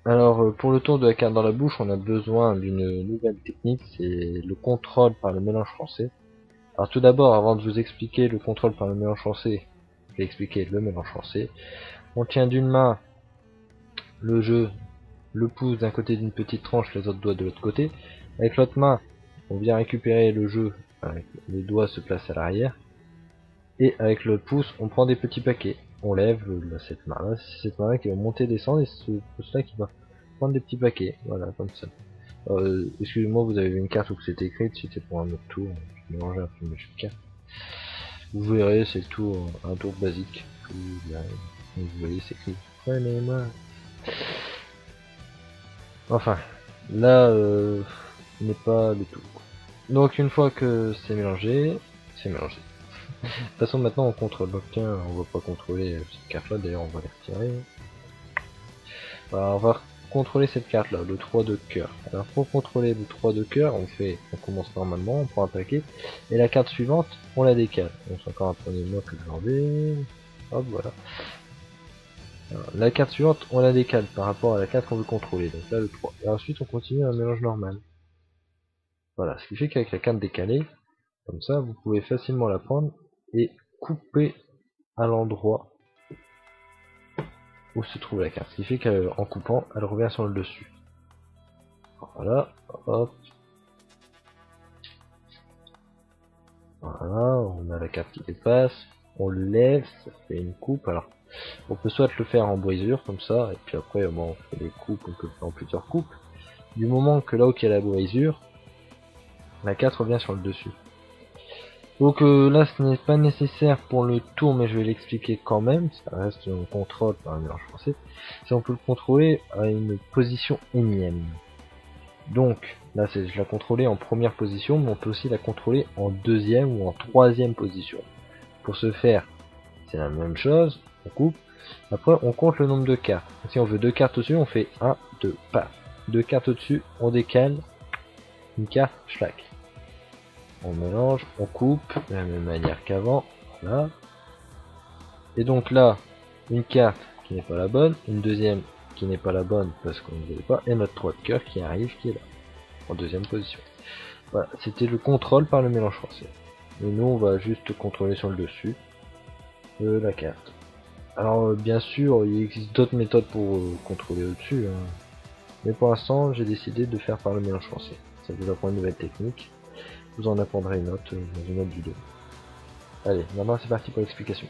Alors, pour le tour de la carte dans la bouche, on a besoin d'une nouvelle technique, c'est le contrôle par le mélange français. Alors tout d'abord, avant de vous expliquer le contrôle par le mélange français, je vais expliquer le mélange français. On tient d'une main le jeu, le pouce d'un côté d'une petite tranche, les autres doigts de l'autre côté. Avec l'autre main, on vient récupérer le jeu, avec les doigts se placent à l'arrière. Et avec le pouce, on prend des petits paquets. On lève cette main-là, c'est cette main-là qui va monter, descendre, et c'est ce pouce-là qui va prendre des petits paquets. Voilà, comme ça. Excusez-moi, vous avez vu une carte où c'est écrit, c'était pour un autre tour. Je mélangeais un peu mes cartes. Vous verrez, c'est le tour, un tour basique. Vous voyez, c'est écrit. Prenez-moi. Enfin, là, n'est pas le tout. Donc une fois que c'est mélangé, c'est mélangé. De toute façon, maintenant on contrôle. Donc tiens, on va pas contrôler cette carte-là. D'ailleurs, on va les retirer. Alors, on va contrôler cette carte-là, le 3 de cœur. Alors pour contrôler le 3 de cœur, on commence normalement, on prend un paquet, et la carte suivante, on la décale. Donc c'est encore un premier mot que je vais. Hop, voilà. Alors, la carte suivante, on la décale par rapport à la carte qu'on veut contrôler. Donc là, le 3. Et ensuite, on continue un mélange normal. Voilà, ce qui fait qu'avec la carte décalée, comme ça, vous pouvez facilement la prendre et couper à l'endroit où se trouve la carte. Ce qui fait qu'en coupant, elle revient sur le dessus. Voilà, hop. Voilà, on a la carte qui dépasse, on le lève, ça fait une coupe. Alors, on peut soit le faire en brisure, comme ça, et puis après, bon, on fait des coupes, on peut le faire en plusieurs coupes. Du moment que là où il y a la brisure, la carte revient sur le dessus. Donc là, ce n'est pas nécessaire pour le tour, mais je vais l'expliquer quand même, ça reste un contrôle par un mélange français. Si on peut le contrôler à une position énième. Donc, là, je la contrôlais en première position, mais on peut aussi la contrôler en deuxième ou en troisième position. Pour ce faire, c'est la même chose, on coupe. Après, on compte le nombre de cartes. Si on veut deux cartes au-dessus, on fait 1, 2, paf. Deux cartes au-dessus, on décale une carte, schlack. On mélange, on coupe de la même manière qu'avant, voilà. Et donc là, une carte qui n'est pas la bonne, une deuxième qui n'est pas la bonne parce qu'on ne voulait pas, et notre 3 de cœur qui arrive, qui est là, en deuxième position. Voilà, c'était le contrôle par le mélange français. Et nous, on va juste contrôler sur le dessus de la carte. Alors, bien sûr, il existe d'autres méthodes pour contrôler au-dessus, hein. Mais pour l'instant, j'ai décidé de faire par le mélange français. Ça vous apprend une nouvelle technique. Vous en apprendrez une autre dans une autre vidéo. Allez, maintenant c'est parti pour l'explication.